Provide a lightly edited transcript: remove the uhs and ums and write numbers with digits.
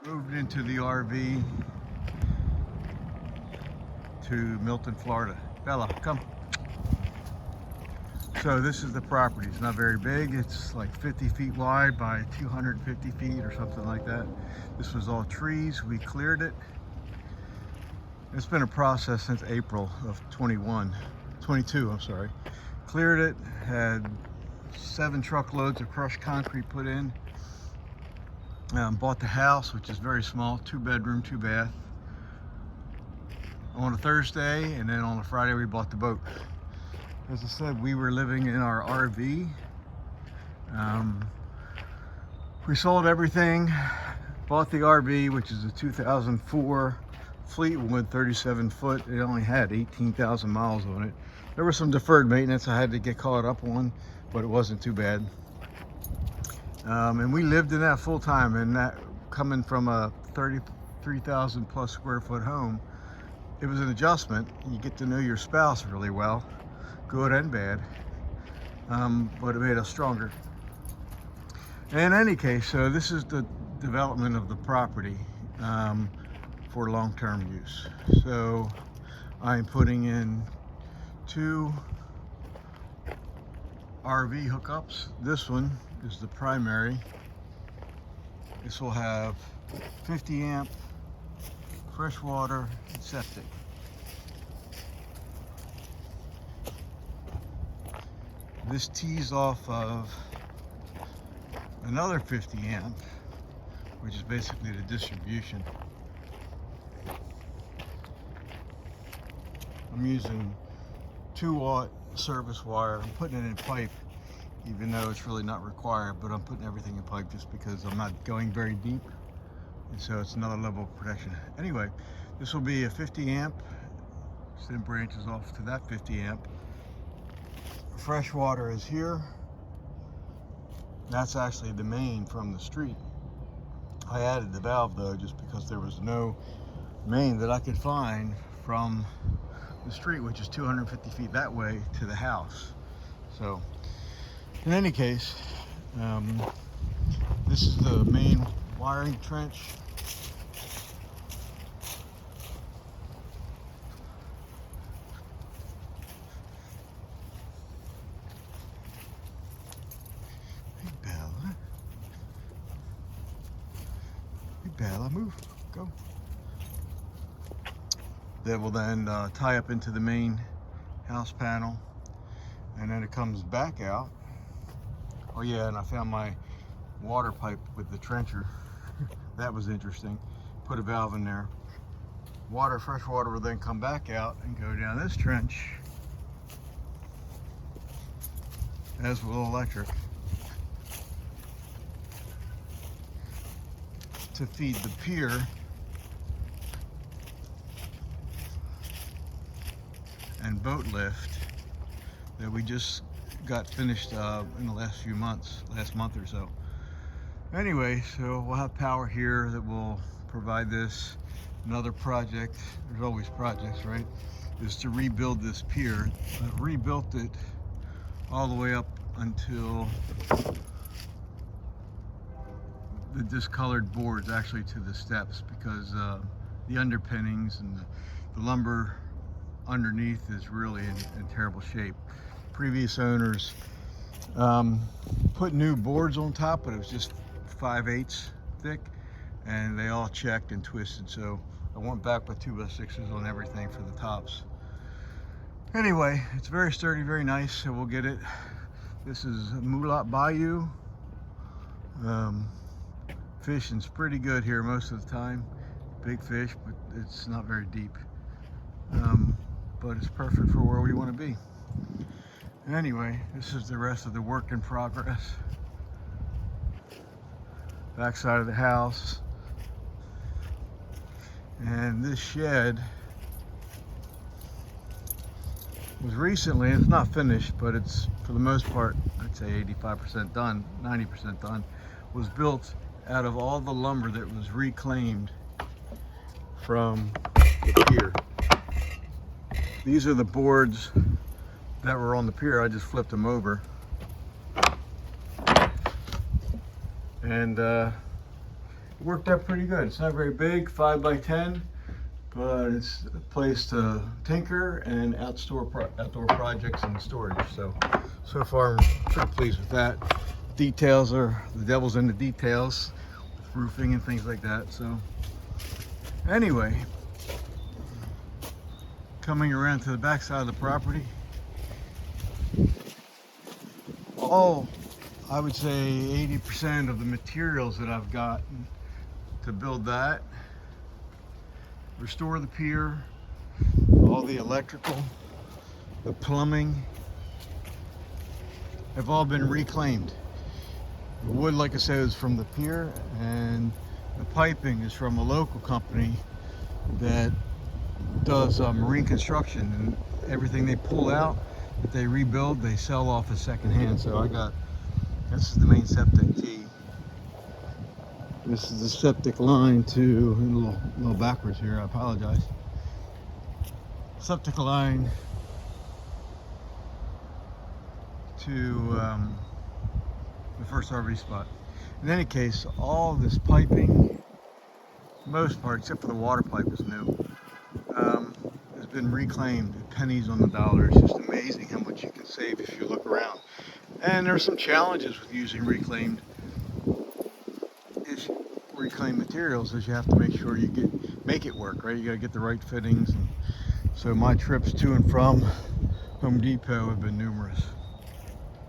Moved into the RV to Milton, Florida. Bella, come. So this is the property. It's not very big. It's like 50 feet wide by 250 feet or something like that. This was all trees. We cleared it. It's been a process since April of 22, I'm sorry. Cleared it, had 7 truckloads of crushed concrete put in. Bought the house, which is very small, 2-bedroom, 2-bath, on a Thursday, and then on a Friday we bought the boat. As I said, we were living in our RV. We sold everything, bought the RV, which is a 2004 Fleetwood 37 foot. It only had 18,000 miles on it. There was some deferred maintenance I had to get caught up on, but it wasn't too bad. And we lived in that full time, and that coming from a 33,000 plus square foot home, it was an adjustment. You get to know your spouse really well, good and bad, but it made us stronger. In any case, so this is the development of the property for long-term use. So I'm putting in 2 RV hookups. This one is the primary. This will have 50 amp freshwater and septic. This tees off of another 50 amp, which is basically the distribution. I'm using 2-watt service wire. I'm putting it in pipe, even though it's really not required, but I'm putting everything in pipe just because I'm not going very deep, and so it's another level of protection. Anyway, this will be a 50 amp, so then branches off to that 50 amp. Fresh water is here. That's actually the main from the street. I added the valve though, just because there was no main that I could find from the street, which is 250 feet that way, to the house. So in any case, this is the main wiring trench. Hey Bella. Hey Bella, move, go. That will then tie up into the main house panel, and then it comes back out. Oh yeah, and I found my water pipe with the trencher. That was interesting. Put a valve in there. Fresh water will then come back out and go down this trench, as will electric, to feed the pier and boat lift that we just got finished in the last month or so. Anyway, so we'll have power here that will provide this. Another project, there's always projects, right, is to rebuild this pier. I've rebuilt it all the way up until the discolored boards actually to the steps, because the underpinnings and the lumber underneath is really in terrible shape. Previous owners put new boards on top, but it was just 5/8 thick, and they all checked and twisted, so I went back with 2x6s on everything for the tops. Anyway, it's very sturdy, very nice, so we'll get it. This is Mulat Bayou. Fishing's pretty good here most of the time. Big fish, but it's not very deep. But it's perfect for where we want to be. Anyway, this is the rest of the work in progress. Back side of the house. And this shed was recently, it's not finished, but it's for the most part, I'd say 85% done, 90% done, was built out of all the lumber that was reclaimed from the pier. These are the boards that were on the pier. I just flipped them over. And worked out pretty good. It's not very big, 5 by 10, but it's a place to tinker and outdoor projects and storage. So far I'm pretty pleased with that. Details are the devil's in the details, with roofing and things like that. So anyway, coming around to the back side of the property, I would say 80% of the materials that I've gotten to build that, restore the pier, all the electrical, the plumbing, have all been reclaimed. The wood, like I said, is from the pier, and the piping is from a local company that does marine construction, and everything they pull out, that they rebuild, they sell off as secondhand. So this is the main septic tee. This is the septic line to, a little backwards here, I apologize. Septic line to the first RV spot. In any case, all this piping, most part, except for the water pipe, is new. Has been reclaimed, pennies on the dollar. It's just amazing how much you can save if you look around. And there's some challenges with using reclaimed materials, is you have to make sure you make it work, right? You got to get the right fittings. And so my trips to and from Home Depot have been numerous.